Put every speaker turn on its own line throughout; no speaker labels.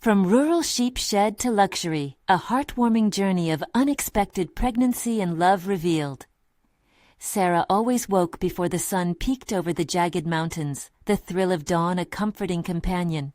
From rural sheep shed to luxury, a heartwarming journey of unexpected pregnancy and love revealed. Sarah always woke before the sun peeked over the jagged mountains, the thrill of dawn a comforting companion.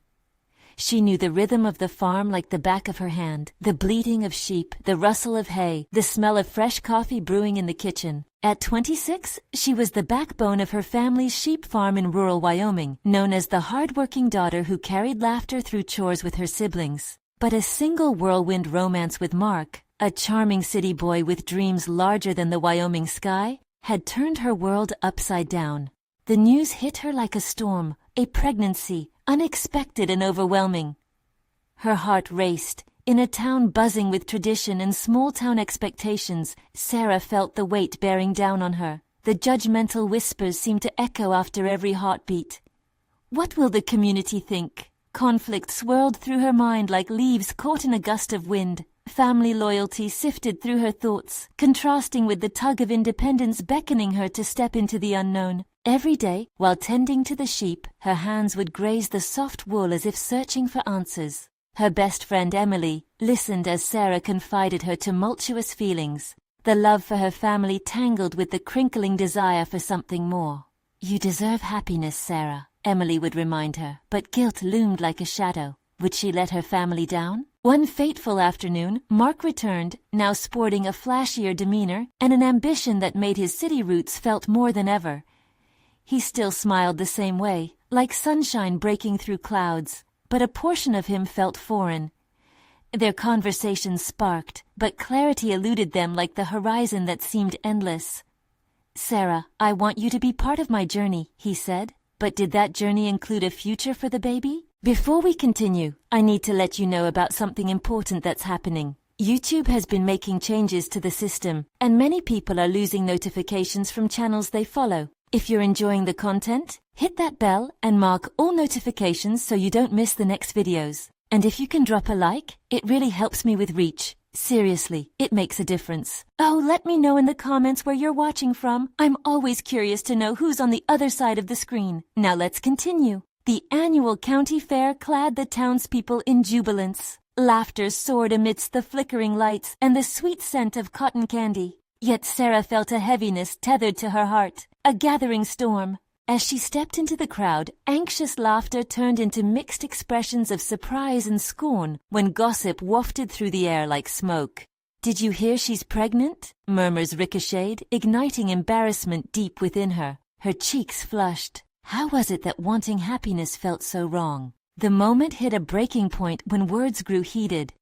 She knew the rhythm of the farm like the back of her hand, the bleating of sheep, the rustle of hay, the smell of fresh coffee brewing in the kitchen. At 26, she was the backbone of her family's sheep farm in rural Wyoming, known as the hard-working daughter who carried laughter through chores with her siblings. But a single whirlwind romance with Mark, a charming city boy with dreams larger than the Wyoming sky, had turned her world upside down. The news hit her like a storm, a pregnancy, unexpected and overwhelming. Her heart raced. In a town buzzing with tradition and small-town expectations, Sarah felt the weight bearing down on her. The judgmental whispers seemed to echo after every heartbeat. What will the community think? Conflict swirled through her mind like leaves caught in a gust of wind. Family loyalty sifted through her thoughts, contrasting with the tug of independence beckoning her to step into the unknown. Every day, while tending to the sheep, her hands would graze the soft wool as if searching for answers. Her best friend Emily listened as Sarah confided her tumultuous feelings. The love for her family tangled with the crinkling desire for something more. "You deserve happiness, Sarah," Emily would remind her, but guilt loomed like a shadow. Would she let her family down? One fateful afternoon, Mark returned, now sporting a flashier demeanor and an ambition that made his city roots felt more than ever. He still smiled the same way, like sunshine breaking through clouds, but a portion of him felt foreign. Their conversations sparked, but clarity eluded them like the horizon that seemed endless. "Sarah, I want you to be part of my journey," he said. But did that journey include a future for the baby? Before we continue, I need to let you know about something important that's happening. YouTube has been making changes to the system, and many people are losing notifications from channels they follow. If you're enjoying the content, hit that bell and mark all notifications so you don't miss the next videos. And if you can drop a like, it really helps me with reach. Seriously, it makes a difference. Oh, let me know in the comments where you're watching from. I'm always curious to know who's on the other side of the screen. Now let's continue. The annual county fair clad the townspeople in jubilance. Laughter soared amidst the flickering lights and the sweet scent of cotton candy. Yet Sarah felt a heaviness tethered to her heart, a gathering storm. As she stepped into the crowd, anxious laughter turned into mixed expressions of surprise and scorn when gossip wafted through the air like smoke. "Did you hear she's pregnant?" murmurs ricocheted, igniting embarrassment deep within her. Her cheeks flushed. How was it that wanting happiness felt so wrong? The moment hit a breaking point when words grew heated.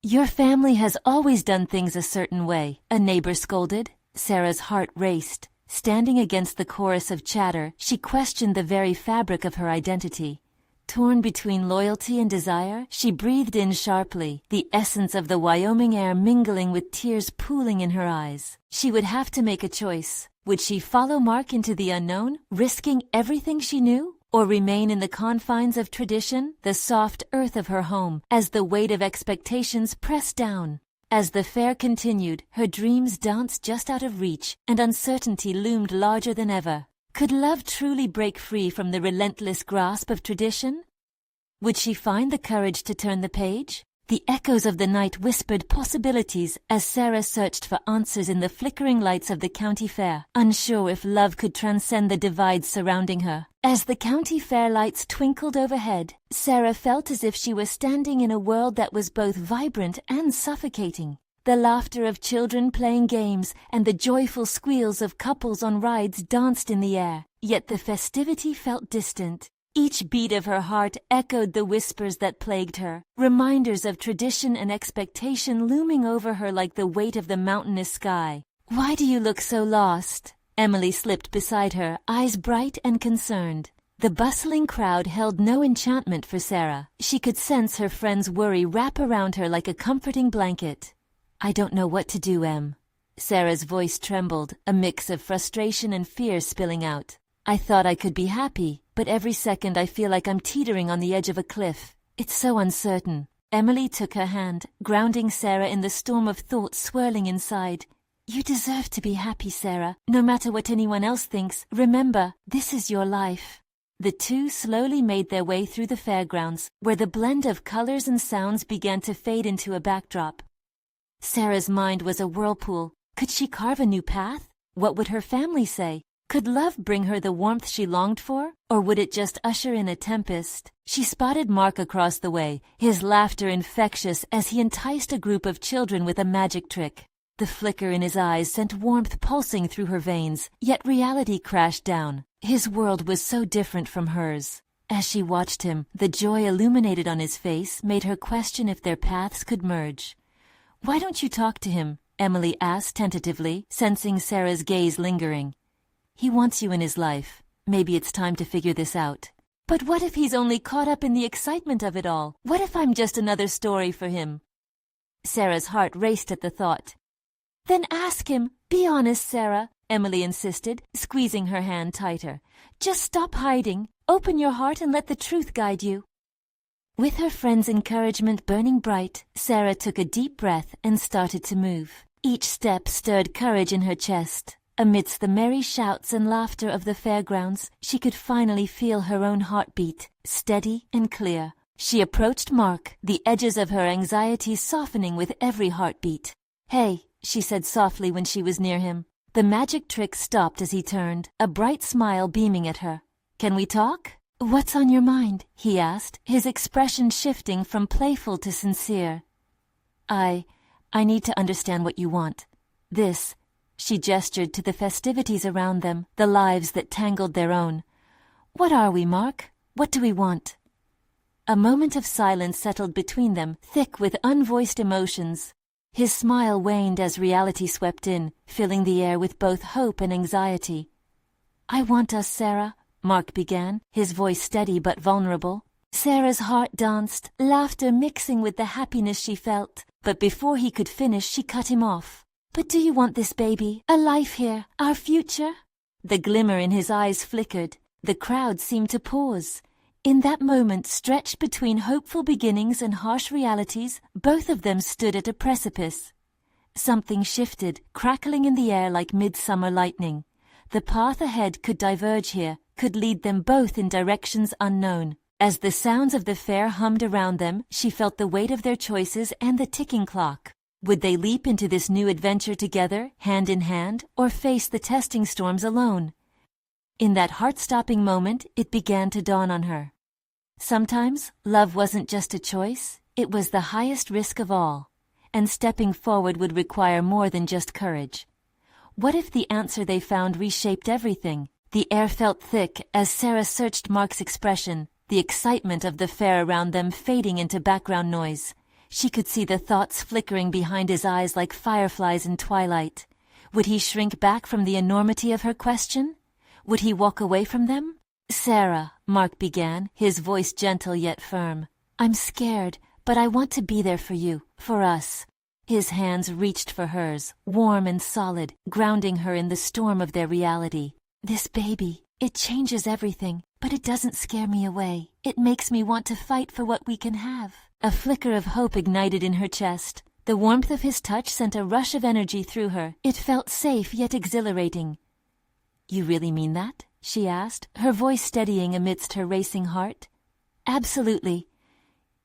"Your family has always done things a certain way," a neighbor scolded. Sarah's heart raced. Standing against the chorus of chatter, she questioned the very fabric of her identity. Torn between loyalty and desire, she breathed in sharply, the essence of the Wyoming air mingling with tears pooling in her eyes. She would have to make a choice. Would she follow Mark into the unknown, risking everything she knew? Or remain in the confines of tradition, the soft earth of her home, as the weight of expectations pressed down? As the fair continued, her dreams danced just out of reach, and uncertainty loomed larger than ever. Could love truly break free from the relentless grasp of tradition? Would she find the courage to turn the page? The echoes of the night whispered possibilities as Sarah searched for answers in the flickering lights of the county fair, unsure if love could transcend the divides surrounding her. As the county fair lights twinkled overhead, Sarah felt as if she was standing in a world that was both vibrant and suffocating. The laughter of children playing games and the joyful squeals of couples on rides danced in the air, yet the festivity felt distant. Each beat of her heart echoed the whispers that plagued her, reminders of tradition and expectation looming over her like the weight of the mountainous sky. "Why do you look so lost?" Emily slipped beside her, eyes bright and concerned. The bustling crowd held no enchantment for Sarah. She could sense her friend's worry wrap around her like a comforting blanket. "I don't know what to do, Em." Sarah's voice trembled, a mix of frustration and fear spilling out. "I thought I could be happy, but every second I feel like I'm teetering on the edge of a cliff. It's so uncertain." Emily took her hand, grounding Sarah in the storm of thoughts swirling inside. "You deserve to be happy, Sarah. No matter what anyone else thinks, remember, this is your life." The two slowly made their way through the fairgrounds, where the blend of colors and sounds began to fade into a backdrop. Sarah's mind was a whirlpool. Could she carve a new path? What would her family say? Could love bring her the warmth she longed for, or would it just usher in a tempest? She spotted Mark across the way, his laughter infectious as he enticed a group of children with a magic trick. The flicker in his eyes sent warmth pulsing through her veins, yet reality crashed down. His world was so different from hers. As she watched him, the joy illuminated on his face made her question if their paths could merge. "Why don't you talk to him?" Emily asked tentatively, sensing Sarah's gaze lingering. "He wants you in his life. Maybe it's time to figure this out." "But what if he's only caught up in the excitement of it all? What if I'm just another story for him?" Sarah's heart raced at the thought. "Then ask him. Be honest, Sarah," Emily insisted, squeezing her hand tighter. "Just stop hiding. Open your heart and let the truth guide you." With her friend's encouragement burning bright, Sarah took a deep breath and started to move. Each step stirred courage in her chest. Amidst the merry shouts and laughter of the fairgrounds, she could finally feel her own heartbeat, steady and clear. She approached Mark, the edges of her anxiety softening with every heartbeat. "Hey," she said softly when she was near him. The magic trick stopped as he turned, a bright smile beaming at her. "Can we talk?" "What's on your mind?" he asked, his expression shifting from playful to sincere. I need to understand what you want. This," she gestured to the festivities around them, the lives that tangled their own. "What are we, Mark? What do we want?" A moment of silence settled between them, thick with unvoiced emotions. His smile waned as reality swept in, filling the air with both hope and anxiety. "I want us, Sarah," Mark began, his voice steady but vulnerable. Sarah's heart danced, laughter mixing with the happiness she felt. But before he could finish, she cut him off. "But do you want this baby? A life here? Our future?" The glimmer in his eyes flickered. The crowd seemed to pause. In that moment, stretched between hopeful beginnings and harsh realities, both of them stood at a precipice. Something shifted, crackling in the air like midsummer lightning. The path ahead could diverge here, could lead them both in directions unknown. As the sounds of the fair hummed around them, she felt the weight of their choices and the ticking clock. Would they leap into this new adventure together, hand in hand, or face the testing storms alone? In that heart-stopping moment, it began to dawn on her. Sometimes, love wasn't just a choice, it was the highest risk of all. And stepping forward would require more than just courage. What if the answer they found reshaped everything? The air felt thick as Sarah searched Mark's expression, the excitement of the fair around them fading into background noise. She could see the thoughts flickering behind his eyes like fireflies in twilight. Would he shrink back from the enormity of her question? Would he walk away from them? "Sarah," Mark began, his voice gentle yet firm. "I'm scared, but I want to be there for you, for us." His hands reached for hers, warm and solid, grounding her in the storm of their reality. "This baby, it changes everything, but it doesn't scare me away. It makes me want to fight for what we can have." A flicker of hope ignited in her chest. The warmth of his touch sent a rush of energy through her. It felt safe yet exhilarating. "You really mean that?" she asked, her voice steadying amidst her racing heart. "Absolutely."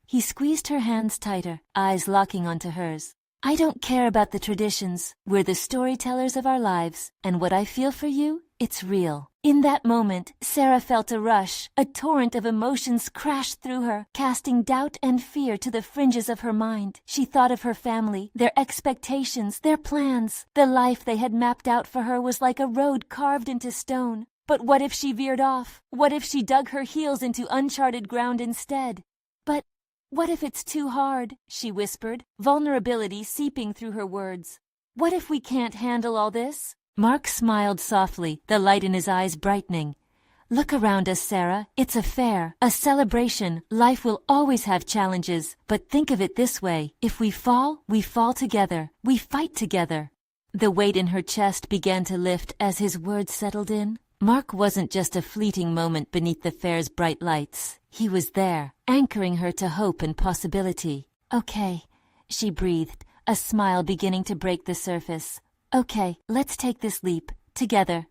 He squeezed her hands tighter, eyes locking onto hers. "I don't care about the traditions. We're the storytellers of our lives, and what I feel for you, it's real." In that moment, Sarah felt a rush. A torrent of emotions crashed through her, casting doubt and fear to the fringes of her mind. She thought of her family, their expectations, their plans. The life they had mapped out for her was like a road carved into stone. But what if she veered off? What if she dug her heels into uncharted ground instead? "But what if it's too hard?" she whispered, vulnerability seeping through her words. "What if we can't handle all this?" Mark smiled softly, the light in his eyes brightening. "Look around us, Sarah. It's a fair, a celebration. Life will always have challenges, but think of it this way. If we fall together. We fight together." The weight in her chest began to lift as his words settled in. Mark wasn't just a fleeting moment beneath the fair's bright lights. He was there, anchoring her to hope and possibility. "Okay," she breathed, a smile beginning to break the surface. "Okay, let's take this leap, together."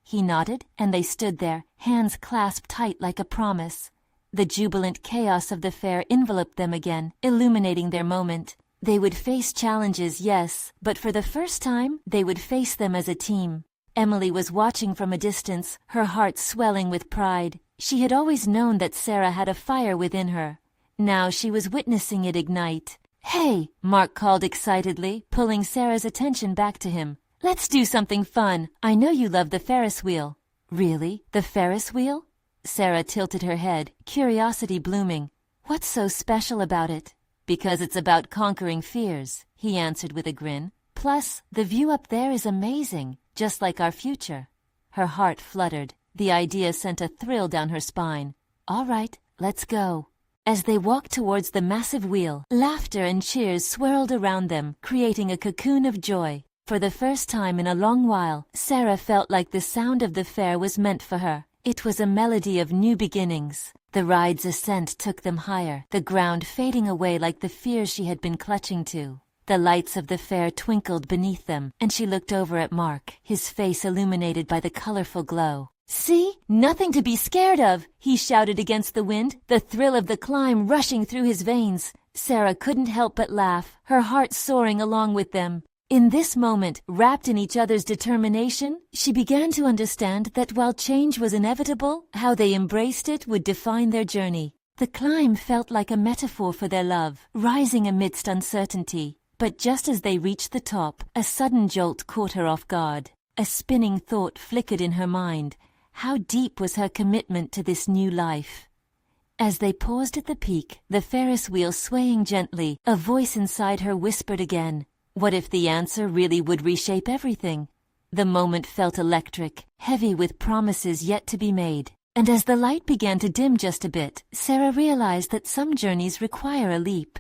He nodded, and they stood there, hands clasped tight like a promise. The jubilant chaos of the fair enveloped them again, illuminating their moment. They would face challenges, yes, but for the first time, they would face them as a team. Emily was watching from a distance, her heart swelling with pride. She had always known that Sarah had a fire within her. Now she was witnessing it ignite. "Hey!" Mark called excitedly, pulling Sarah's attention back to him. "Let's do something fun. I know you love the Ferris wheel." "Really? The Ferris wheel?" Sarah tilted her head, curiosity blooming. "What's so special about it?" "Because it's about conquering fears," he answered with a grin. "Plus, the view up there is amazing, just like our future." Her heart fluttered. The idea sent a thrill down her spine. "All right, let's go." As they walked towards the massive wheel, laughter and cheers swirled around them, creating a cocoon of joy. For the first time in a long while, Sarah felt like the sound of the fair was meant for her. It was a melody of new beginnings. The ride's ascent took them higher, the ground fading away like the fears she had been clutching to. The lights of the fair twinkled beneath them, and she looked over at Mark, his face illuminated by the colorful glow. "See? Nothing to be scared of!" he shouted against the wind, the thrill of the climb rushing through his veins. Sarah couldn't help but laugh, her heart soaring along with them. In this moment, wrapped in each other's determination, she began to understand that while change was inevitable, how they embraced it would define their journey. The climb felt like a metaphor for their love, rising amidst uncertainty. But just as they reached the top, a sudden jolt caught her off guard. A spinning thought flickered in her mind. How deep was her commitment to this new life? As they paused at the peak, the Ferris wheel swaying gently, a voice inside her whispered again. What if the answer really would reshape everything? The moment felt electric, heavy with promises yet to be made. And as the light began to dim just a bit, Sarah realized that some journeys require a leap.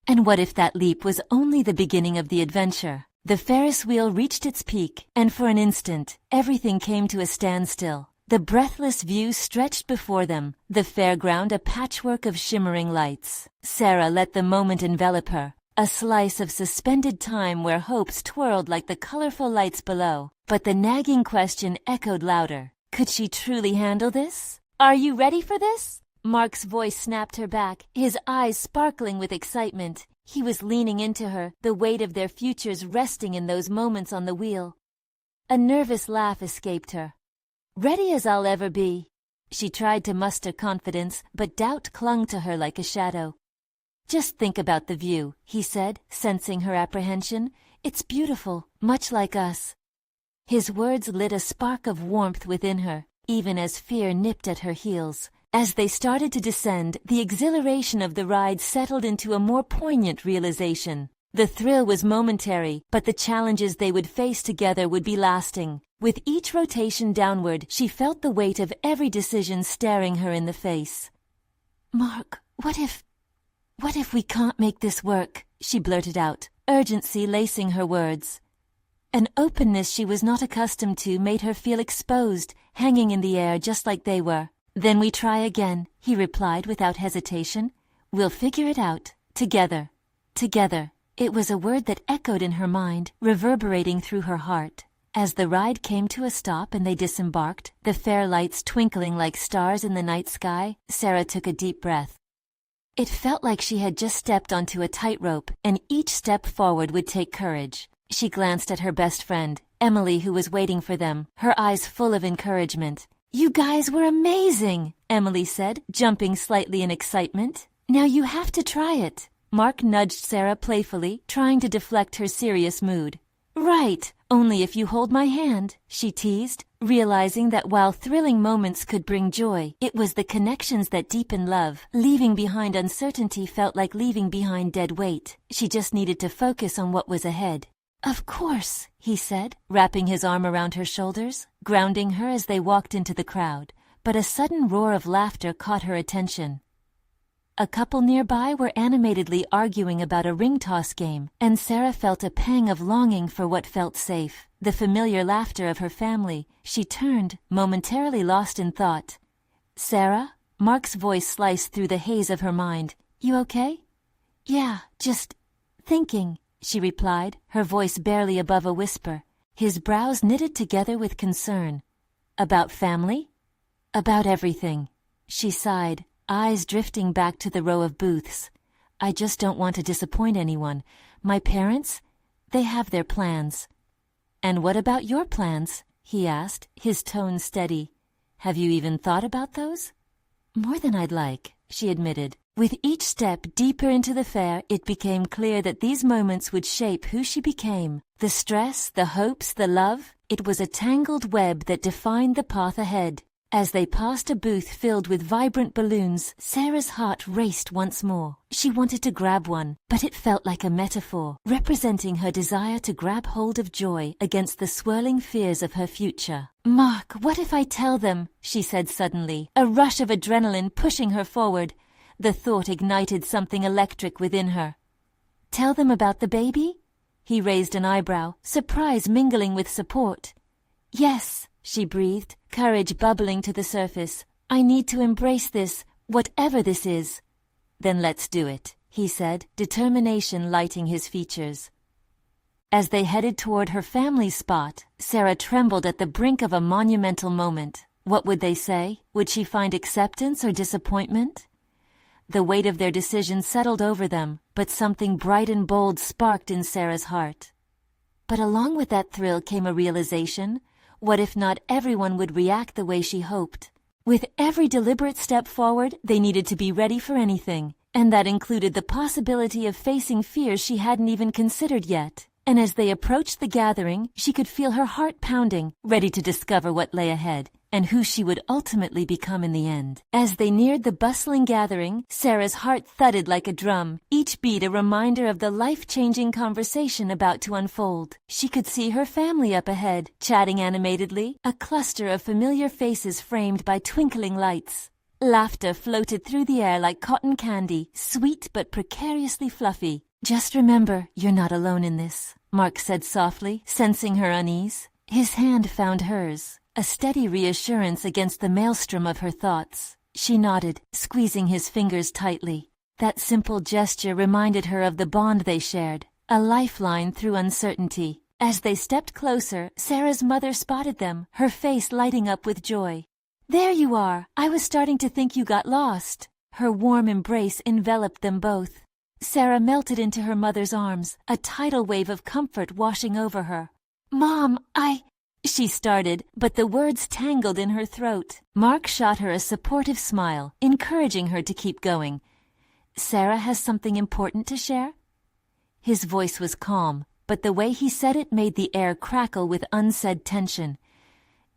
And what if that leap was only the beginning of the adventure? The Ferris wheel reached its peak, and for an instant, everything came to a standstill. The breathless view stretched before them, the fairground a patchwork of shimmering lights. Sarah let the moment envelop her, a slice of suspended time where hopes twirled like the colorful lights below. But the nagging question echoed louder. Could she truly handle this? "Are you ready for this?" Mark's voice snapped her back, his eyes sparkling with excitement. He was leaning into her, the weight of their futures resting in those moments on the wheel. A nervous laugh escaped her. "Ready as I'll ever be." She tried to muster confidence, but doubt clung to her like a shadow. "Just think about the view," he said, sensing her apprehension. "It's beautiful, much like us." His words lit a spark of warmth within her, even as fear nipped at her heels. As they started to descend, the exhilaration of the ride settled into a more poignant realization. The thrill was momentary, but the challenges they would face together would be lasting. With each rotation downward, she felt the weight of every decision staring her in the face. "Mark, what if we can't make this work?" she blurted out, urgency lacing her words. An openness she was not accustomed to made her feel exposed, hanging in the air just like they were. "Then we try again," he replied without hesitation. "We'll figure it out. Together. Together." It was a word that echoed in her mind, reverberating through her heart. As the ride came to a stop and they disembarked, the fair lights twinkling like stars in the night sky, Sarah took a deep breath. It felt like she had just stepped onto a tightrope, and each step forward would take courage. She glanced at her best friend, Emily, who was waiting for them, her eyes full of encouragement. "You guys were amazing," Emily said, jumping slightly in excitement. "Now you have to try it." Mark nudged Sarah playfully, trying to deflect her serious mood. "Right, only if you hold my hand," she teased, realizing that while thrilling moments could bring joy, it was the connections that deepen love. Leaving behind uncertainty felt like leaving behind dead weight. She just needed to focus on what was ahead. "Of course," he said, wrapping his arm around her shoulders, grounding her as they walked into the crowd. But a sudden roar of laughter caught her attention. A couple nearby were animatedly arguing about a ring toss game, and Sarah felt a pang of longing for what felt safe, the familiar laughter of her family. She turned, momentarily lost in thought. "Sarah?" Mark's voice sliced through the haze of her mind. "You okay?" "Yeah, just thinking," she replied, her voice barely above a whisper. His brows knitted together with concern. About family? About everything. She sighed, eyes drifting back to the row of booths. I just don't want to disappoint anyone. My parents? They have their plans. And what about your plans? He asked, his tone steady. Have you even thought about those? More than I'd like, she admitted. With each step deeper into the fair, it became clear that these moments would shape who she became. The stress, the hopes, the love, it was a tangled web that defined the path ahead. As they passed a booth filled with vibrant balloons, Sarah's heart raced once more. She wanted to grab one, but it felt like a metaphor, representing her desire to grab hold of joy against the swirling fears of her future. Mark, what if I tell them? She said suddenly, a rush of adrenaline pushing her forward. The thought ignited something electric within her. Tell them about the baby? He raised an eyebrow, surprise mingling with support. Yes, she breathed, courage bubbling to the surface. I need to embrace this, whatever this is. Then let's do it, he said, determination lighting his features. As they headed toward her family's spot, Sarah trembled at the brink of a monumental moment. What would they say? Would she find acceptance or disappointment? The weight of their decision settled over them, but something bright and bold sparked in Sarah's heart. But along with that thrill came a realization. What if not everyone would react the way she hoped? With every deliberate step forward, they needed to be ready for anything, and that included the possibility of facing fears she hadn't even considered yet. And as they approached the gathering, she could feel her heart pounding, ready to discover what lay ahead, and who she would ultimately become in the end. As they neared the bustling gathering, Sarah's heart thudded like a drum, each beat a reminder of the life-changing conversation about to unfold. She could see her family up ahead, chatting animatedly, a cluster of familiar faces framed by twinkling lights. Laughter floated through the air like cotton candy, sweet but precariously fluffy. Just remember, you're not alone in this, Mark said softly, sensing her unease. His hand found hers, a steady reassurance against the maelstrom of her thoughts. She nodded, squeezing his fingers tightly. That simple gesture reminded her of the bond they shared, a lifeline through uncertainty. As they stepped closer, Sarah's mother spotted them, her face lighting up with joy. There you are! I was starting to think you got lost. Her warm embrace enveloped them both. Sarah melted into her mother's arms, a tidal wave of comfort washing over her. Mom, she started, but the words tangled in her throat. Mark shot her a supportive smile, encouraging her to keep going. Sarah has something important to share? His voice was calm, but the way he said it made the air crackle with unsaid tension.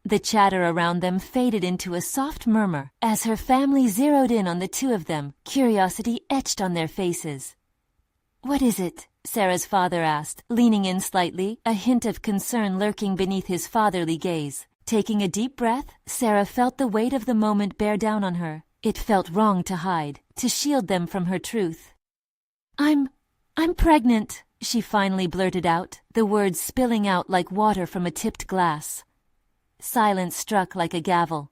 The chatter around them faded into a soft murmur as her family zeroed in on the two of them, curiosity etched on their faces. What is it? Sarah's father asked, leaning in slightly, a hint of concern lurking beneath his fatherly gaze. Taking a deep breath, Sarah felt the weight of the moment bear down on her. It felt wrong to hide, to shield them from her truth. I'm pregnant, she finally blurted out, the words spilling out like water from a tipped glass. Silence struck like a gavel.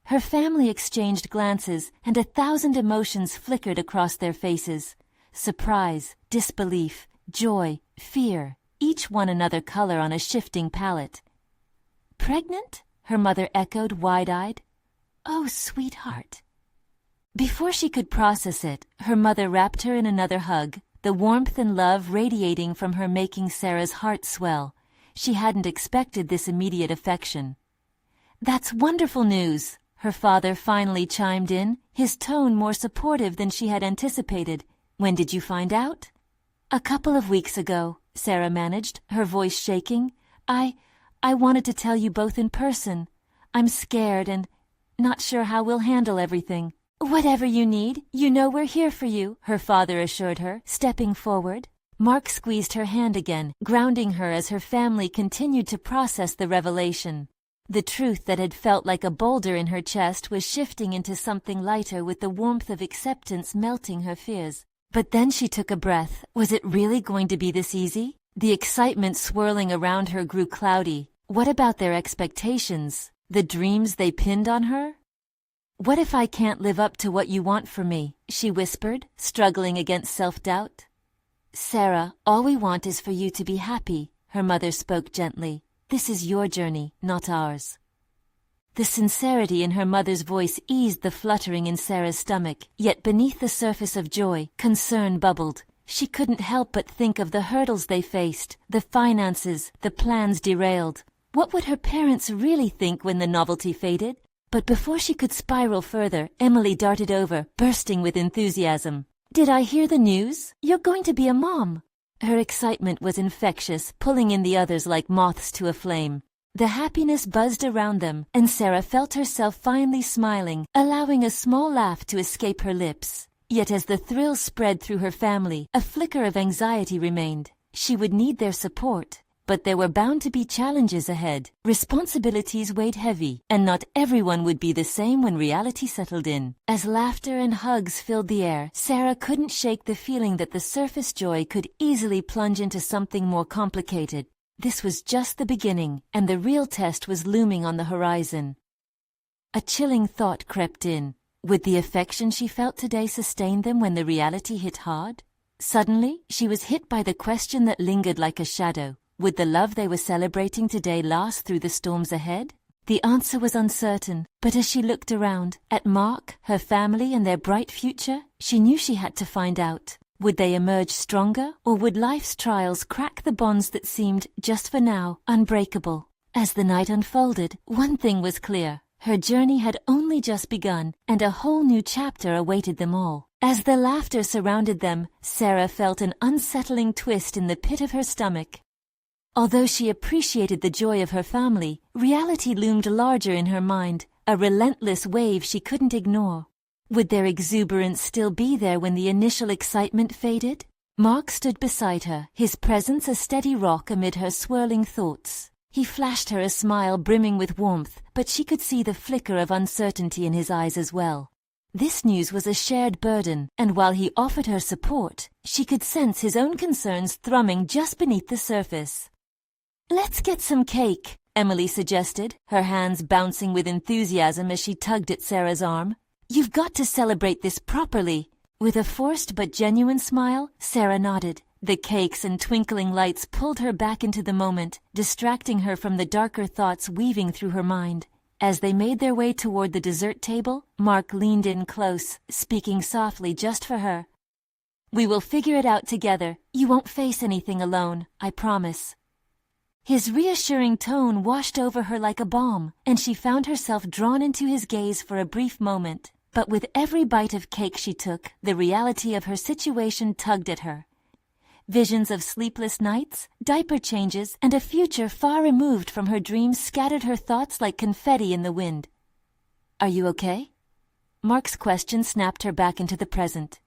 Her family exchanged glances, and 1,000 emotions flickered across their faces. Surprise, disbelief, joy, fear, each one another color on a shifting palette. Pregnant? Her mother echoed wide-eyed. Oh, sweetheart. Before she could process it, her mother wrapped her in another hug, the warmth and love radiating from her making Sarah's heart swell. She hadn't expected this immediate affection. That's wonderful news, her father finally chimed in, his tone more supportive than she had anticipated. When did you find out? A couple of weeks ago, Sarah managed, her voice shaking. I wanted to tell you both in person. I'm scared and not sure how we'll handle everything. Whatever you need, you know we're here for you, her father assured her, stepping forward. Mark squeezed her hand again, grounding her as her family continued to process the revelation. The truth that had felt like a boulder in her chest was shifting into something lighter with the warmth of acceptance melting her fears. But then she took a breath. Was it really going to be this easy? The excitement swirling around her grew cloudy. What about their expectations? The dreams they pinned on her? What if I can't live up to what you want for me? She whispered, struggling against self-doubt. Sarah, all we want is for you to be happy, her mother spoke gently. This is your journey, not ours. The sincerity in her mother's voice eased the fluttering in Sarah's stomach, yet beneath the surface of joy, concern bubbled. She couldn't help but think of the hurdles they faced, the finances, the plans derailed. What would her parents really think when the novelty faded? But before she could spiral further, Emily darted over, bursting with enthusiasm. "Did I hear the news? You're going to be a mom!" Her excitement was infectious, pulling in the others like moths to a flame. The happiness buzzed around them, and Sarah felt herself finally smiling, allowing a small laugh to escape her lips. Yet as the thrill spread through her family, a flicker of anxiety remained. She would need their support. But there were bound to be challenges ahead. Responsibilities weighed heavy, and not everyone would be the same when reality settled in. As laughter and hugs filled the air, Sarah couldn't shake the feeling that the surface joy could easily plunge into something more complicated. This was just the beginning, and the real test was looming on the horizon. A chilling thought crept in. Would the affection she felt today sustain them when the reality hit hard? Suddenly, she was hit by the question that lingered like a shadow. Would the love they were celebrating today last through the storms ahead? The answer was uncertain, but as she looked around, at Mark, her family, and their bright future, she knew she had to find out. Would they emerge stronger, or would life's trials crack the bonds that seemed, just for now, unbreakable? As the night unfolded, one thing was clear. Her journey had only just begun, and a whole new chapter awaited them all. As the laughter surrounded them, Sarah felt an unsettling twist in the pit of her stomach. Although she appreciated the joy of her family, reality loomed larger in her mind, a relentless wave she couldn't ignore. Would their exuberance still be there when the initial excitement faded? Mark stood beside her, his presence a steady rock amid her swirling thoughts. He flashed her a smile brimming with warmth, but she could see the flicker of uncertainty in his eyes as well. This news was a shared burden, and while he offered her support, she could sense his own concerns thrumming just beneath the surface. "Let's get some cake," Emily suggested, her hands bouncing with enthusiasm as she tugged at Sarah's arm. "You've got to celebrate this properly." With a forced but genuine smile, Sarah nodded. The cakes and twinkling lights pulled her back into the moment, distracting her from the darker thoughts weaving through her mind. As they made their way toward the dessert table, Mark leaned in close, speaking softly just for her. "We will figure it out together. You won't face anything alone, I promise." His reassuring tone washed over her like a balm, and she found herself drawn into his gaze for a brief moment. But with every bite of cake she took, the reality of her situation tugged at her. Visions of sleepless nights, diaper changes, and a future far removed from her dreams scattered her thoughts like confetti in the wind. "Are you okay?" Mark's question snapped her back into the present.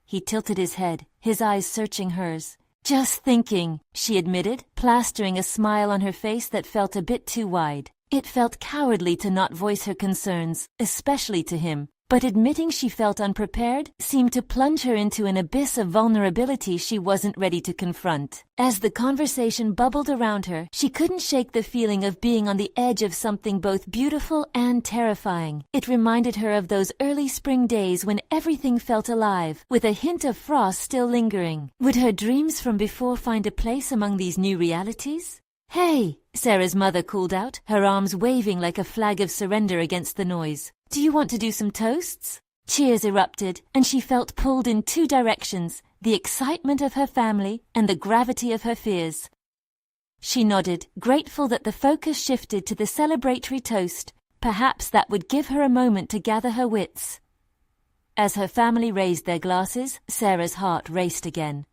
He tilted his head, his eyes searching hers. "Just thinking," she admitted, plastering a smile on her face that felt a bit too wide. It felt cowardly to not voice her concerns, especially to him, but admitting she felt unprepared seemed to plunge her into an abyss of vulnerability she wasn't ready to confront. As the conversation bubbled around her, she couldn't shake the feeling of being on the edge of something both beautiful and terrifying. It reminded her of those early spring days when everything felt alive, with a hint of frost still lingering. Would her dreams from before find a place among these new realities? "Hey," Sarah's mother called out, her arms waving like a flag of surrender against the noise. "Do you want to do some toasts?" Cheers erupted, and she felt pulled in two directions, the excitement of her family and the gravity of her fears. She nodded, grateful that the focus shifted to the celebratory toast. Perhaps that would give her a moment to gather her wits. As her family raised their glasses, Sarah's heart raced again.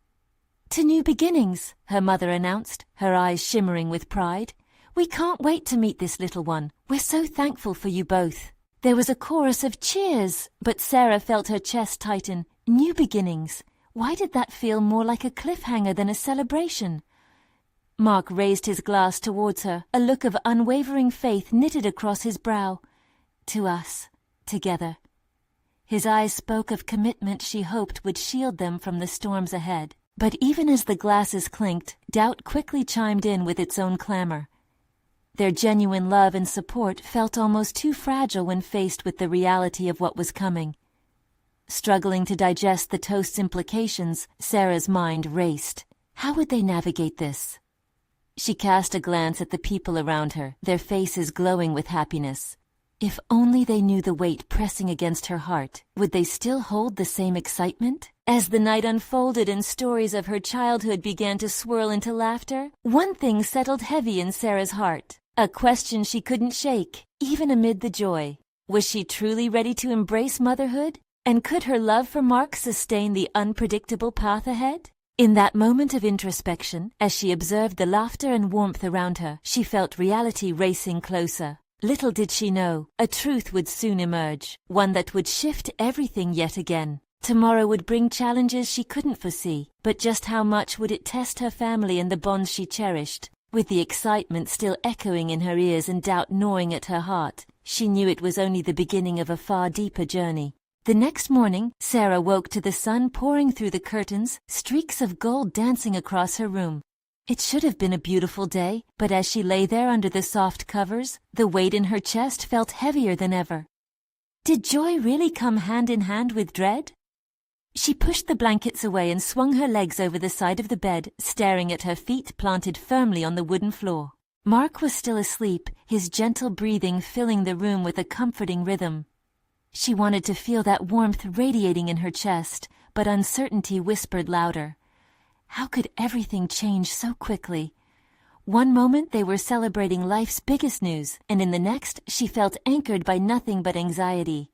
"To new beginnings," her mother announced, her eyes shimmering with pride. "We can't wait to meet this little one. We're so thankful for you both." There was a chorus of cheers, but Sarah felt her chest tighten. New beginnings. Why did that feel more like a cliffhanger than a celebration? Mark raised his glass towards her, a look of unwavering faith knitted across his brow. "To us. Together." His eyes spoke of commitment she hoped would shield them from the storms ahead. But even as the glasses clinked, doubt quickly chimed in with its own clamor. Their genuine love and support felt almost too fragile when faced with the reality of what was coming. Struggling to digest the toast's implications, Sarah's mind raced. How would they navigate this? She cast a glance at the people around her, their faces glowing with happiness. If only they knew the weight pressing against her heart, would they still hold the same excitement? As the night unfolded and stories of her childhood began to swirl into laughter, one thing settled heavy in Sarah's heart. A question she couldn't shake, even amid the joy. Was she truly ready to embrace motherhood? And could her love for Mark sustain the unpredictable path ahead? In that moment of introspection, as she observed the laughter and warmth around her, she felt reality racing closer. Little did she know, a truth would soon emerge, one that would shift everything yet again. Tomorrow would bring challenges she couldn't foresee, but just how much would it test her family and the bonds she cherished? With the excitement still echoing in her ears and doubt gnawing at her heart, she knew it was only the beginning of a far deeper journey. The next morning, Sarah woke to the sun pouring through the curtains, streaks of gold dancing across her room. It should have been a beautiful day, but as she lay there under the soft covers, the weight in her chest felt heavier than ever. Did joy really come hand in hand with dread? She pushed the blankets away and swung her legs over the side of the bed, staring at her feet planted firmly on the wooden floor. Mark was still asleep, his gentle breathing filling the room with a comforting rhythm. She wanted to feel that warmth radiating in her chest, but uncertainty whispered louder. How could everything change so quickly? One moment they were celebrating life's biggest news, and in the next she felt anchored by nothing but anxiety.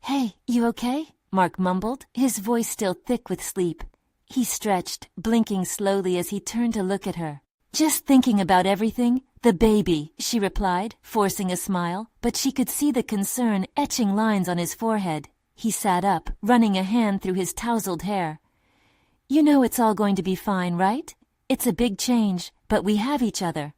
"Hey, you okay?" Mark mumbled, his voice still thick with sleep. He stretched, blinking slowly as he turned to look at her. "Just thinking about everything. The baby," she replied, forcing a smile, but she could see the concern etching lines on his forehead. He sat up, running a hand through his tousled hair. "You know it's all going to be fine, right? It's a big change, but we have each other."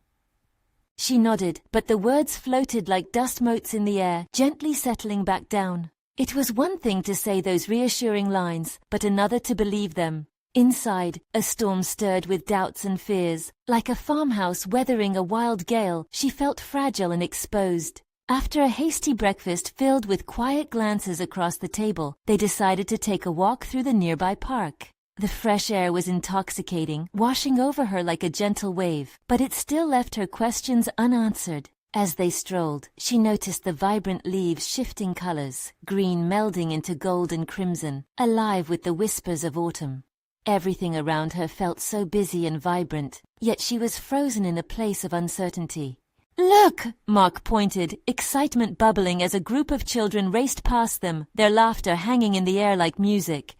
She nodded, but the words floated like dust motes in the air, gently settling back down. It was one thing to say those reassuring lines, but another to believe them. Inside, a storm stirred with doubts and fears. Like a farmhouse weathering a wild gale, she felt fragile and exposed. After a hasty breakfast filled with quiet glances across the table, they decided to take a walk through the nearby park. The fresh air was intoxicating, washing over her like a gentle wave, but it still left her questions unanswered. As they strolled, she noticed the vibrant leaves shifting colors, green melding into gold and crimson, alive with the whispers of autumn. Everything around her felt so busy and vibrant, yet she was frozen in a place of uncertainty. "Look!" Mark pointed, excitement bubbling as a group of children raced past them, their laughter hanging in the air like music.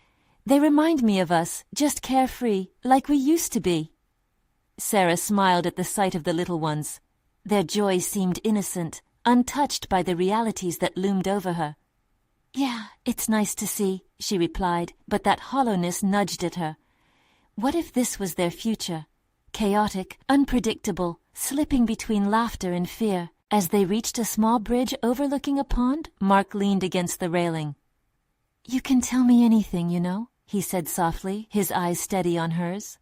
"They remind me of us, just carefree, like we used to be." Sarah smiled at the sight of the little ones. Their joy seemed innocent, untouched by the realities that loomed over her. "Yeah, it's nice to see," she replied, but that hollowness nudged at her. What if this was their future? Chaotic, unpredictable, slipping between laughter and fear. As they reached a small bridge overlooking a pond, Mark leaned against the railing. "You can tell me anything, you know," he said softly, his eyes steady on hers.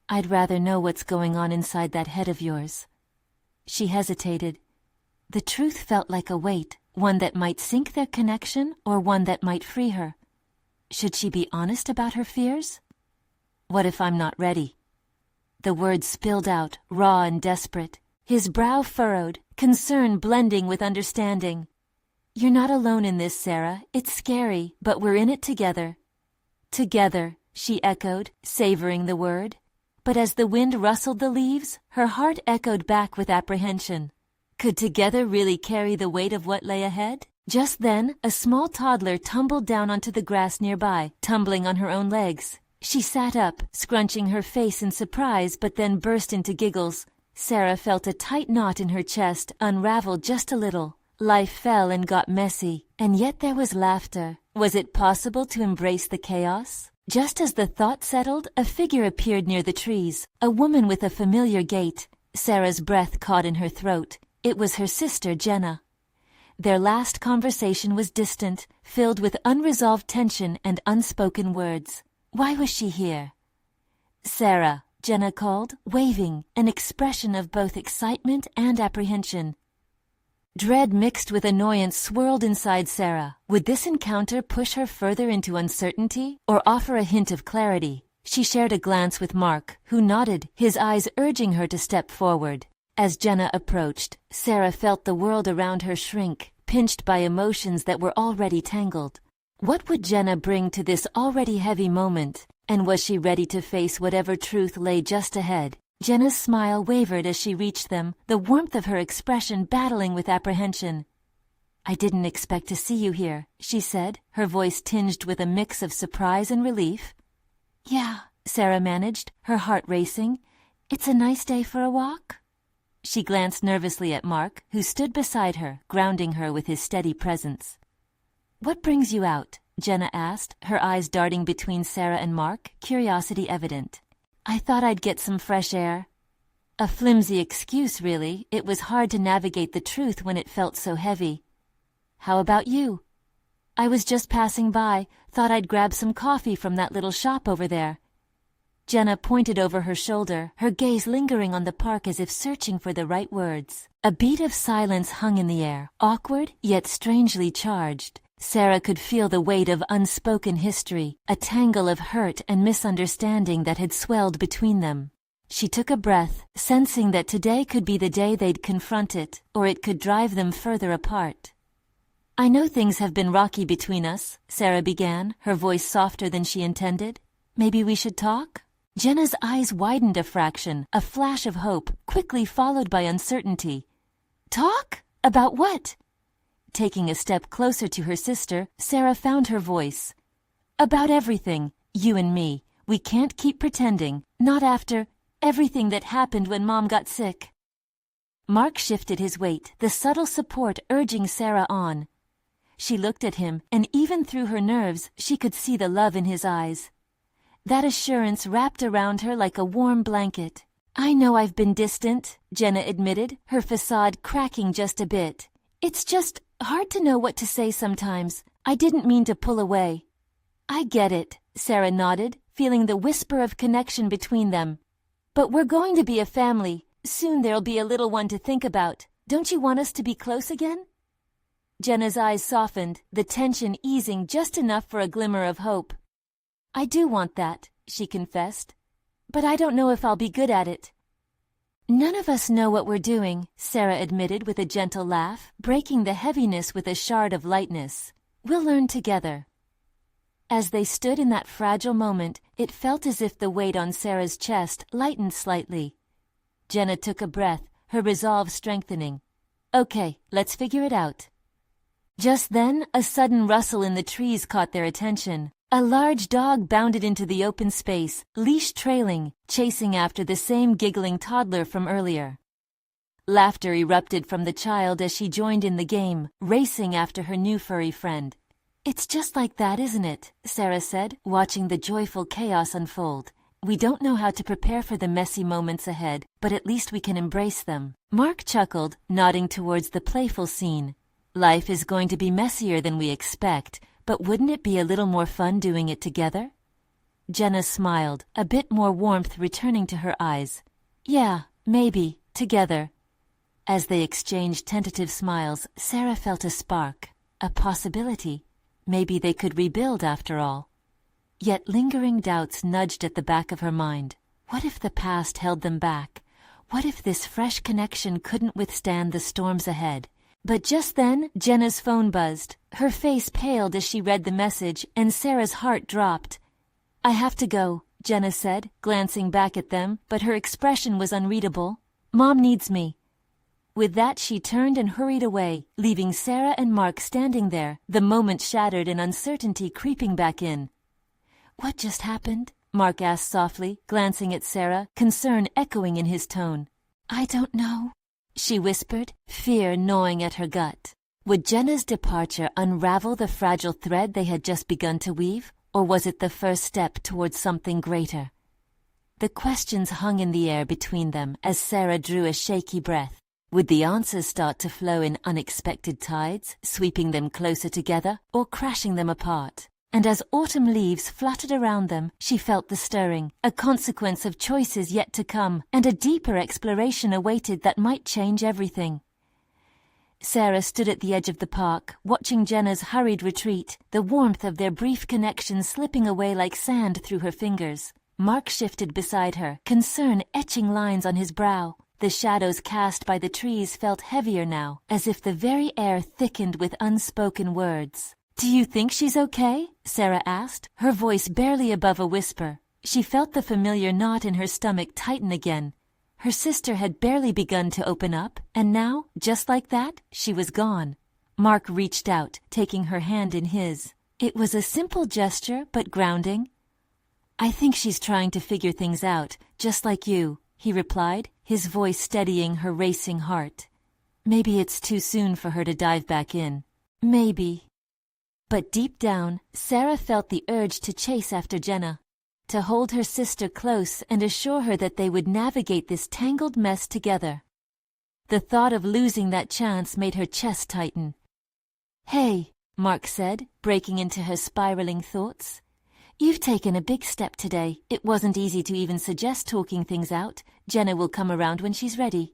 "I'd rather know what's going on inside that head of yours." She hesitated. The truth felt like a weight, one that might sink their connection or one that might free her. Should she be honest about her fears? "What if I'm not ready?" The words spilled out, raw and desperate. His brow furrowed, concern blending with understanding. "You're not alone in this, Sarah. It's scary, but we're in it together." "Together," she echoed, savoring the word. But as the wind rustled the leaves, her heart echoed back with apprehension. Could together really carry the weight of what lay ahead? Just then, a small toddler tumbled down onto the grass nearby, tumbling on her own legs. She sat up, scrunching her face in surprise, but then burst into giggles. Sarah felt a tight knot in her chest unravel just a little. Life fell and got messy, and yet there was laughter. Was it possible to embrace the chaos? Just as the thought settled, a figure appeared near the trees, a woman with a familiar gait. Sarah's breath caught in her throat. It was her sister, Jenna. Their last conversation was distant, filled with unresolved tension and unspoken words. Why was she here? "Sarah," Jenna called, waving, an expression of both excitement and apprehension. Dread mixed with annoyance swirled inside Sarah. Would this encounter push her further into uncertainty or offer a hint of clarity? She shared a glance with Mark, who nodded, his eyes urging her to step forward. As Jenna approached, Sarah felt the world around her shrink, pinched by emotions that were already tangled. What would Jenna bring to this already heavy moment, and was she ready to face whatever truth lay just ahead? Jenna's smile wavered as she reached them, the warmth of her expression battling with apprehension. "I didn't expect to see you here," she said, her voice tinged with a mix of surprise and relief. "Yeah," Sarah managed, her heart racing. "It's a nice day for a walk?" She glanced nervously at Mark, who stood beside her, grounding her with his steady presence. "What brings you out?" Jenna asked, her eyes darting between Sarah and Mark, curiosity evident. "I thought I'd get some fresh air." A flimsy excuse, really. It was hard to navigate the truth when it felt so heavy. "How about you?" "I was just passing by, thought I'd grab some coffee from that little shop over there." Jenna pointed over her shoulder, her gaze lingering on the park as if searching for the right words. A beat of silence hung in the air, awkward yet strangely charged. Sarah could feel the weight of unspoken history, a tangle of hurt and misunderstanding that had swelled between them. She took a breath, sensing that today could be the day they'd confront it, or it could drive them further apart. "I know things have been rocky between us," Sarah began, her voice softer than she intended. "Maybe we should talk?" Jenna's eyes widened a fraction, a flash of hope, quickly followed by uncertainty. "Talk? About what?" Taking a step closer to her sister, Sarah found her voice. "About everything, you and me. We can't keep pretending, not after everything that happened when Mom got sick." Mark shifted his weight, the subtle support urging Sarah on. She looked at him, and even through her nerves, she could see the love in his eyes. That assurance wrapped around her like a warm blanket. "I know I've been distant," Jenna admitted, her facade cracking just a bit. "It's just hard to know what to say sometimes. I didn't mean to pull away." "I get it," Sarah nodded, feeling the whisper of connection between them. "But we're going to be a family. Soon there'll be a little one to think about. Don't you want us to be close again?" Jenna's eyes softened, the tension easing just enough for a glimmer of hope. "I do want that," she confessed. "But I don't know if I'll be good at it." "None of us know what we're doing," Sarah admitted with a gentle laugh, breaking the heaviness with a shard of lightness. "We'll learn together." As they stood in that fragile moment, it felt as if the weight on Sarah's chest lightened slightly. Jenna took a breath, her resolve strengthening. "Okay, let's figure it out." Just then, a sudden rustle in the trees caught their attention. A large dog bounded into the open space, leash trailing, chasing after the same giggling toddler from earlier. Laughter erupted from the child as she joined in the game, racing after her new furry friend. "It's just like that, isn't it?" Sarah said, watching the joyful chaos unfold. "We don't know how to prepare for the messy moments ahead, but at least we can embrace them." Mark chuckled, nodding towards the playful scene. "Life is going to be messier than we expect, but wouldn't it be a little more fun doing it together?" Jenna smiled, a bit more warmth returning to her eyes. "Yeah, maybe, together." As they exchanged tentative smiles, Sarah felt a spark, a possibility. Maybe they could rebuild after all. Yet lingering doubts nudged at the back of her mind. What if the past held them back? What if this fresh connection couldn't withstand the storms ahead? But just then, Jenna's phone buzzed. Her face paled as she read the message, and Sarah's heart dropped. "I have to go," Jenna said, glancing back at them, but her expression was unreadable. "Mom needs me." With that, she turned and hurried away, leaving Sarah and Mark standing there, the moment shattered and uncertainty creeping back in. "What just happened?" Mark asked softly, glancing at Sarah, concern echoing in his tone. "I don't know," she whispered, fear gnawing at her gut. Would Jenna's departure unravel the fragile thread they had just begun to weave, or was it the first step towards something greater? The questions hung in the air between them as Sarah drew a shaky breath. Would the answers start to flow in unexpected tides, sweeping them closer together, or crashing them apart? And as autumn leaves fluttered around them, she felt the stirring, a consequence of choices yet to come, and a deeper exploration awaited that might change everything. Sarah stood at the edge of the park, watching Jenna's hurried retreat, the warmth of their brief connection slipping away like sand through her fingers. Mark shifted beside her, concern etching lines on his brow. The shadows cast by the trees felt heavier now, as if the very air thickened with unspoken words. "Do you think she's okay?" Sarah asked, her voice barely above a whisper. She felt the familiar knot in her stomach tighten again. Her sister had barely begun to open up, and now, just like that, she was gone. Mark reached out, taking her hand in his. It was a simple gesture, but grounding. "I think she's trying to figure things out, just like you," he replied, his voice steadying her racing heart. "Maybe it's too soon for her to dive back in. Maybe." But deep down, Sarah felt the urge to chase after Jenna, to hold her sister close and assure her that they would navigate this tangled mess together. The thought of losing that chance made her chest tighten. "Hey," Mark said, breaking into her spiraling thoughts. "You've taken a big step today. It wasn't easy to even suggest talking things out. Jenna will come around when she's ready."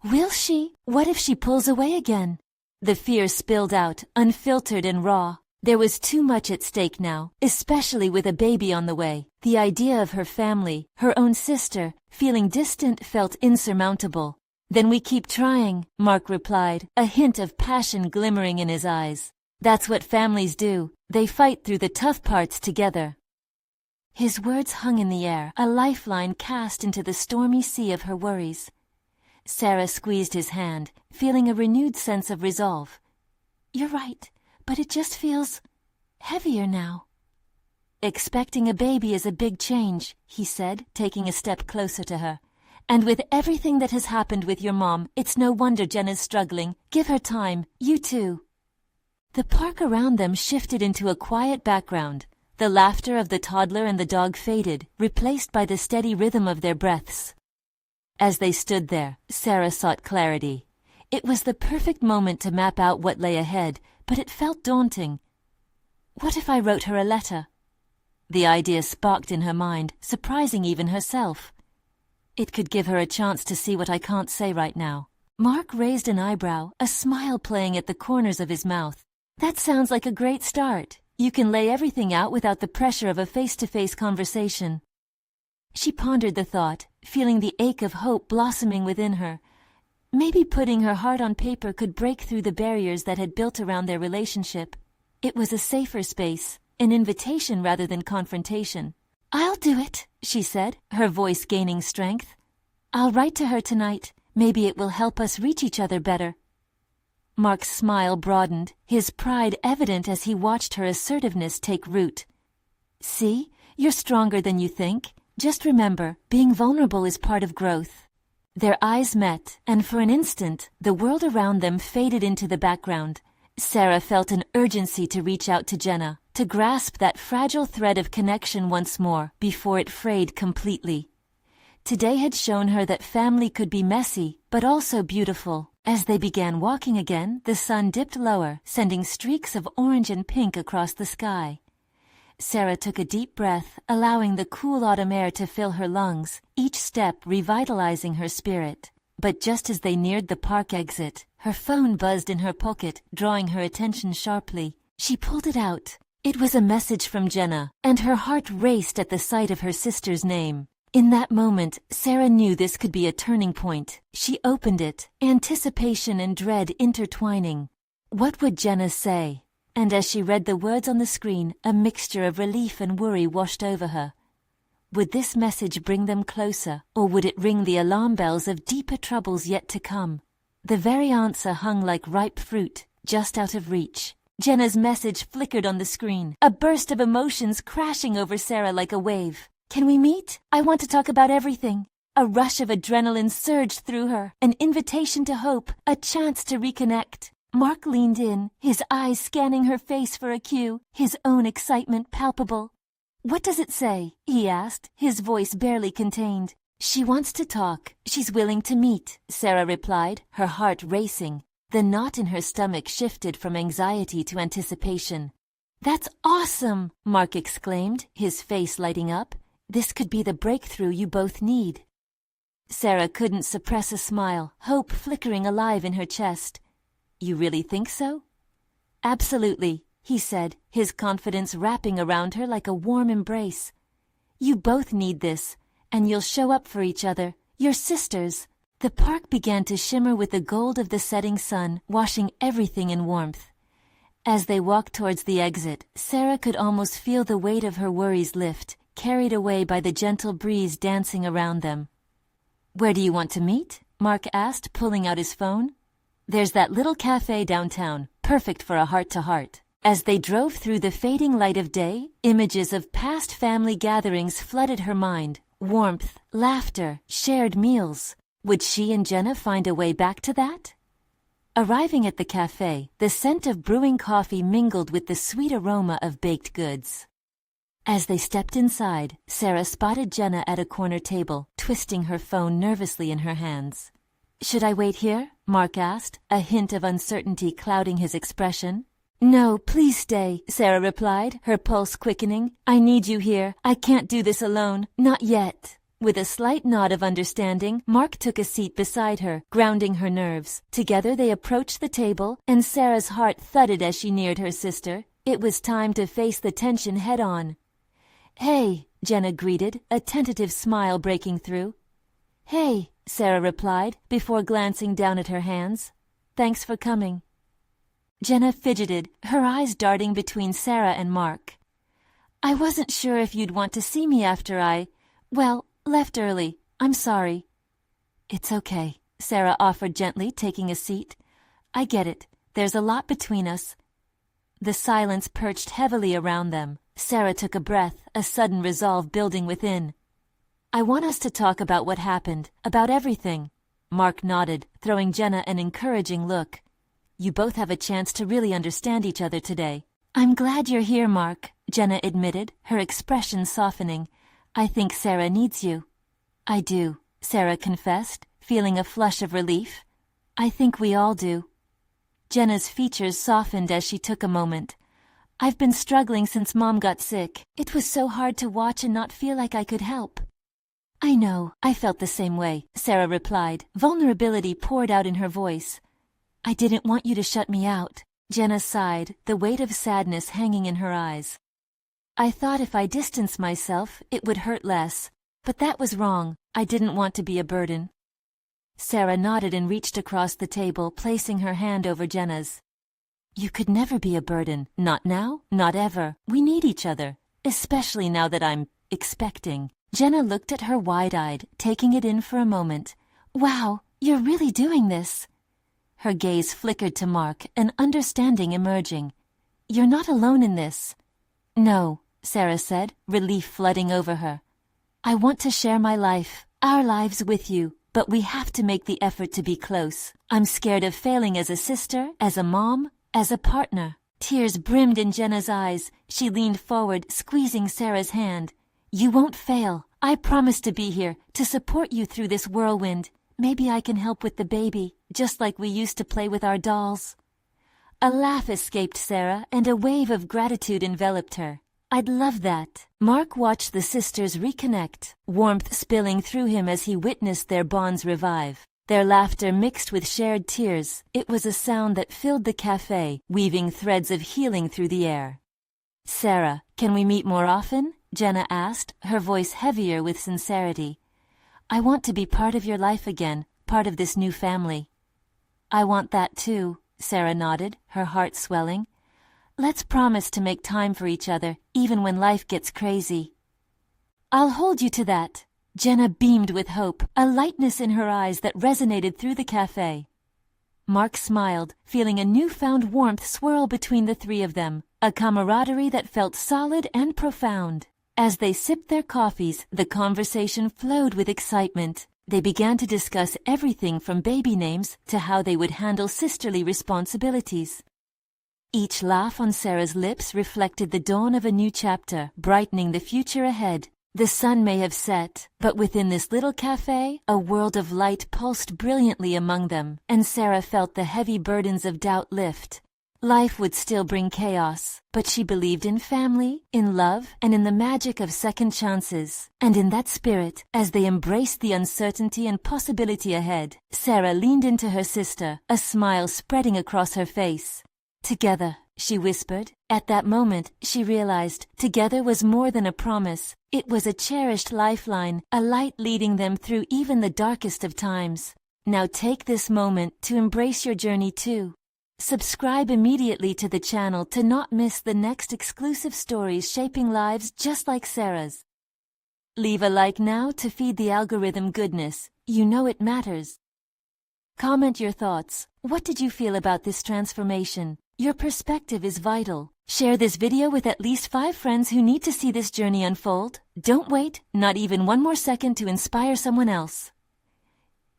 "Will she? What if she pulls away again?" The fear spilled out, unfiltered and raw. There was too much at stake now, especially with a baby on the way. The idea of her family, her own sister, feeling distant felt insurmountable. "Then we keep trying," Mark replied, a hint of passion glimmering in his eyes. "That's what families do. They fight through the tough parts together." His words hung in the air, a lifeline cast into the stormy sea of her worries. Sarah squeezed his hand, feeling a renewed sense of resolve. "You're right, but it just feels heavier now." "Expecting a baby is a big change," he said, taking a step closer to her. "And with everything that has happened with your mom, it's no wonder Jenna's struggling. Give her time. You too." The park around them shifted into a quiet background. The laughter of the toddler and the dog faded, replaced by the steady rhythm of their breaths. As they stood there, Sarah sought clarity. It was the perfect moment to map out what lay ahead, but it felt daunting. What if I wrote her a letter? The idea sparked in her mind, surprising even herself. It could give her a chance to see what I can't say right now. Mark raised an eyebrow, a smile playing at the corners of his mouth. "That sounds like a great start. You can lay everything out without the pressure of a face-to-face conversation." She pondered the thought, feeling the ache of hope blossoming within her. Maybe putting her heart on paper could break through the barriers that had built around their relationship. It was a safer space, an invitation rather than confrontation. "I'll do it," she said, her voice gaining strength. "I'll write to her tonight. Maybe it will help us reach each other better." Mark's smile broadened, his pride evident as he watched her assertiveness take root. "See, you're stronger than you think. Just remember, being vulnerable is part of growth." Their eyes met, and for an instant, the world around them faded into the background. Sarah felt an urgency to reach out to Jenna, to grasp that fragile thread of connection once more, before it frayed completely. Today had shown her that family could be messy, but also beautiful. As they began walking again, the sun dipped lower, sending streaks of orange and pink across the sky. Sarah took a deep breath, allowing the cool autumn air to fill her lungs, each step revitalizing her spirit. But just as they neared the park exit, her phone buzzed in her pocket, drawing her attention sharply. She pulled it out. It was a message from Jenna, and her heart raced at the sight of her sister's name. In that moment, Sarah knew this could be a turning point. She opened it, anticipation and dread intertwining. What would Jenna say? And as she read the words on the screen, a mixture of relief and worry washed over her. Would this message bring them closer, or would it ring the alarm bells of deeper troubles yet to come? The very answer hung like ripe fruit, just out of reach. Jenna's message flickered on the screen, a burst of emotions crashing over Sarah like a wave. "Can we meet? I want to talk about everything." A rush of adrenaline surged through her, an invitation to hope, a chance to reconnect. Mark leaned in, his eyes scanning her face for a cue, his own excitement palpable. "What does it say?" he asked, his voice barely contained. "She wants to talk. She's willing to meet," Sarah replied, her heart racing. The knot in her stomach shifted from anxiety to anticipation. "That's awesome!" Mark exclaimed, his face lighting up. "This could be the breakthrough you both need." Sarah couldn't suppress a smile, hope flickering alive in her chest. "You really think so?" "Absolutely," he said, his confidence wrapping around her like a warm embrace. "You both need this, and you'll show up for each other. Your sisters. The park began to shimmer with the gold of the setting sun, washing everything in warmth. As they walked towards the exit, Sarah could almost feel the weight of her worries lift, carried away by the gentle breeze dancing around them. Where do you want to meet? Mark asked, pulling out his phone. There's that little cafe downtown, perfect for a heart-to-heart. As they drove through the fading light of day, images of past family gatherings flooded her mind. Warmth, laughter, shared meals. Would she and Jenna find a way back to that? Arriving at the cafe, the scent of brewing coffee mingled with the sweet aroma of baked goods. As they stepped inside, Sarah spotted Jenna at a corner table, twisting her phone nervously in her hands. Should I wait here? Mark asked, a hint of uncertainty clouding his expression. No, please stay, Sarah replied, her pulse quickening. I need you here. I can't do this alone. Not yet. With a slight nod of understanding, Mark took a seat beside her, grounding her nerves. Together they approached the table, and Sarah's heart thudded as she neared her sister. It was time to face the tension head-on. Hey, Jenna greeted, a tentative smile breaking through. Hey, Sarah replied, before glancing down at her hands. Thanks for coming. Jenna fidgeted, her eyes darting between Sarah and Mark. I wasn't sure if you'd want to see me after left early. I'm sorry. It's okay, Sarah offered gently, taking a seat. I get it. There's a lot between us. The silence perched heavily around them. Sarah took a breath, a sudden resolve building within. I want us to talk about what happened, about everything. Mark nodded, throwing Jenna an encouraging look. You both have a chance to really understand each other today. I'm glad you're here, Mark, Jenna admitted, her expression softening. I think Sarah needs you. I do, Sarah confessed, feeling a flush of relief. I think we all do. Jenna's features softened as she took a moment. I've been struggling since Mom got sick. It was so hard to watch and not feel like I could help. I know, I felt the same way, Sarah replied. Vulnerability poured out in her voice. I didn't want you to shut me out. Jenna sighed, the weight of sadness hanging in her eyes. I thought if I distanced myself, it would hurt less. But that was wrong. I didn't want to be a burden. Sarah nodded and reached across the table, placing her hand over Jenna's. You could never be a burden. Not now, not ever. We need each other. Especially now that I'm expecting. Jenna looked at her wide-eyed, taking it in for a moment. Wow, you're really doing this. Her gaze flickered to Mark, an understanding emerging. You're not alone in this. No, Sarah said, relief flooding over her. I want to share my life, our lives with you, but we have to make the effort to be close. I'm scared of failing as a sister, as a mom, as a partner. Tears brimmed in Jenna's eyes. She leaned forward, squeezing Sarah's hand. You won't fail. I promise to be here, to support you through this whirlwind. Maybe I can help with the baby, just like we used to play with our dolls. A laugh escaped Sarah, and a wave of gratitude enveloped her. I'd love that. Mark watched the sisters reconnect, warmth spilling through him as he witnessed their bonds revive. Their laughter mixed with shared tears. It was a sound that filled the cafe, weaving threads of healing through the air. Sarah, can we meet more often? Jenna asked, her voice heavier with sincerity. I want to be part of your life again, part of this new family. I want that too, Sarah nodded, her heart swelling. Let's promise to make time for each other, even when life gets crazy. I'll hold you to that. Jenna beamed with hope, a lightness in her eyes that resonated through the cafe. Mark smiled, feeling a newfound warmth swirl between the three of them, a camaraderie that felt solid and profound. As they sipped their coffees, the conversation flowed with excitement. They began to discuss everything from baby names to how they would handle sisterly responsibilities. Each laugh on Sarah's lips reflected the dawn of a new chapter, brightening the future ahead. The sun may have set, but within this little cafe, a world of light pulsed brilliantly among them, and Sarah felt the heavy burdens of doubt lift. Life would still bring chaos, but she believed in family, in love, and in the magic of second chances. And in that spirit, as they embraced the uncertainty and possibility ahead, Sarah leaned into her sister, a smile spreading across her face. Together, she whispered. At that moment, she realized together was more than a promise. It was a cherished lifeline, a light leading them through even the darkest of times. Now take this moment to embrace your journey too. Subscribe immediately to the channel to not miss the next exclusive stories shaping lives just like Sarah's. Leave a like now to feed the algorithm goodness. You know it matters. Comment your thoughts. What did you feel about this transformation? Your perspective is vital. Share this video with at least 5 friends who need to see this journey unfold. Don't wait, not even one more second, to inspire someone else.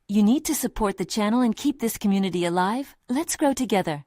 You need to support the channel and keep this community alive. Let's grow together.